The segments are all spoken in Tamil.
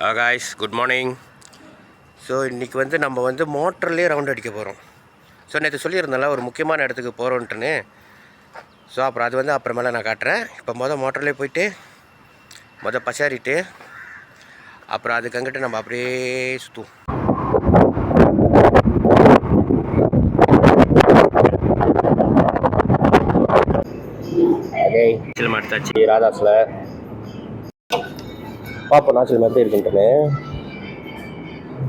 Guys good morning. ஸோ இன்றைக்கி வந்து நம்ம வந்து மோட்டர்லேயே ரவுண்ட் அடிக்க போகிறோம். ஸோ நேற்று சொல்லியிருந்தேன்ல ஒரு முக்கியமான இடத்துக்கு போகிறோன்ட்டுன்னு. ஸோ அப்புறம் அது வந்து அப்புறமேல நான் காட்டுறேன். இப்போ மோட்டர்லேயே போயிட்டு பசாரிட்டு அப்புறம் அதுக்கு அங்கிட்டு நம்ம அப்படியே சுற்றுவோம். சிலமா எடுத்தாச்சு ராதாஸில். பார்ப்போம் நாச்சிலமா எப்படி இருக்குன்ட்டுன்னு.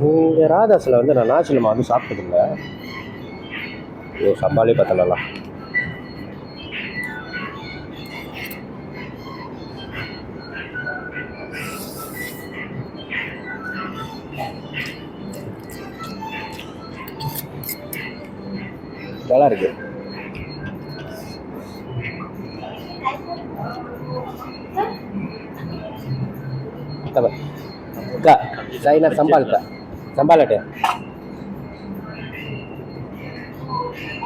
இந்த ராதாஸில் வந்து நான் நாச்சிலமா வந்து சாப்பிட்டதில்லை. சம்பாலே பார்த்தலாம். நல்லா இருக்கு. சைனா சம்பாலட்டு.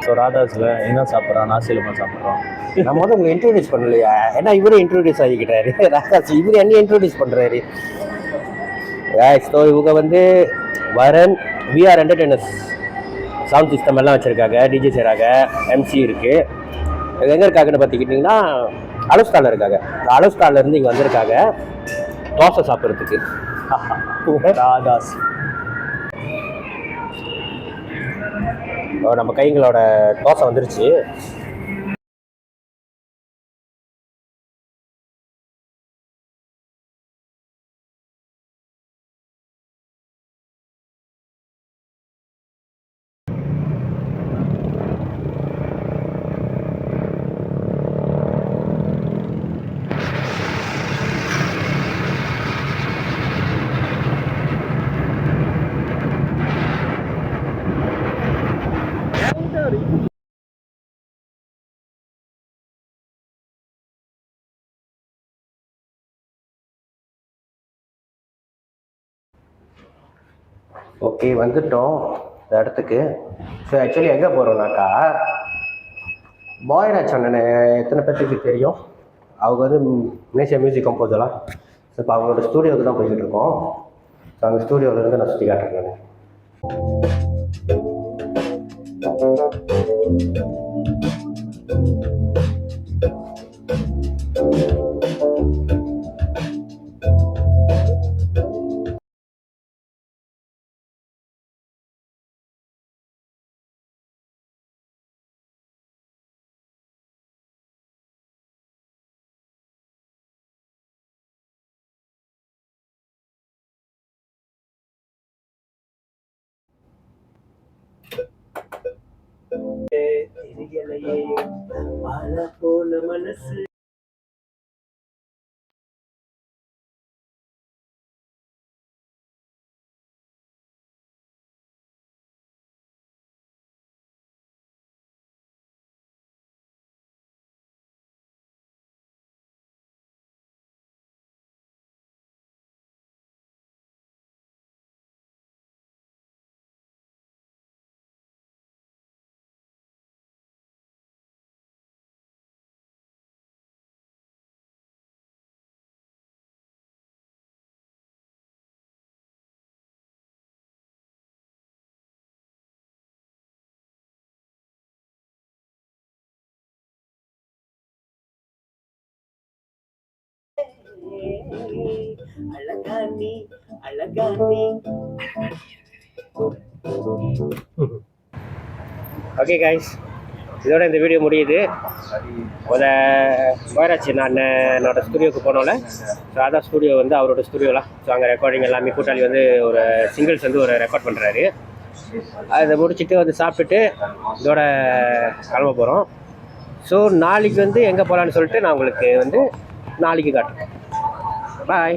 ஸோ ராதாஸில் என்ன சாப்பிட்றோம்? நாசிலமா சாப்பிட்றோம். நம்ம வந்து உங்களை இன்ட்ரோடியூஸ் பண்ணலையா? ஏன்னா இவரே இன்ட்ரோடியூஸ் ஆகிக்கிட்டாரு. ராதாஸ் இவர் என்ன இன்ட்ரோடியூஸ் பண்ணுறாரு. ஸோ இவங்க வந்து வரன் விஆர் என்டர்டெய்னர்ஸ் சவுண்ட் சிஸ்டம் எல்லாம் வச்சுருக்காங்க. டிஜே செய்கிறாங்க, எம்சி இருக்குது. இது எங்கே இருக்காங்கன்னு பார்த்துக்கிட்டிங்கன்னா அலோஸ்டாலில் இருக்காங்க. அலோஸ்டாலிலேருந்து இங்கே வந்திருக்காங்க தோசை சாப்பிட்றதுக்கு. ராதாஸ் நம்ம கைங்களோட தோசை வந்துருச்சு. ஓகே, வந்துட்டோம் இந்த இடத்துக்கு. ஸோ ஆக்சுவலி எங்கே போகிறோம்னாக்கா பாய்ராஜ் அண்ணனை எத்தனை பேர்த்துக்கு தெரியும்? அவங்க வந்து மலேசியா மியூசிக் கம்போசர்லாம். ஸோ இப்போ அவங்களோட ஸ்டூடியோவுக்கு தான் போய்கிட்டு இருக்கோம். ஸோ அந்த ஸ்டூடியோவிலேருந்து நான் சுற்றி காட்டுறேன். மனசு அழகானி அழகானி. ஓகே கைஸ், இதோட இந்த வீடியோ முடியுது. பாய்ராஜ் அண்ணனோட ஸ்டுடியோவுக்கு போனோம்ல. ஸோ அதான் ஸ்டுடியோ வந்து அவரோட ஸ்டுடியோலாம். ஸோ அங்கே ரெக்கார்டிங் எல்லாமே கூட்டாளி வந்து ஒரு சிங்கிள்ஸ் வந்து ஒரு ரெக்கார்ட் பண்ணுறாரு. அதை முடிச்சுட்டு வந்து சாப்பிட்டுட்டு இதோட கிளம்ப போகிறோம். ஸோ நாளைக்கு வந்து எங்கே போகலான்னு சொல்லிட்டு நான் உங்களுக்கு வந்து நாளைக்கு காட்டுறேன். பாய்.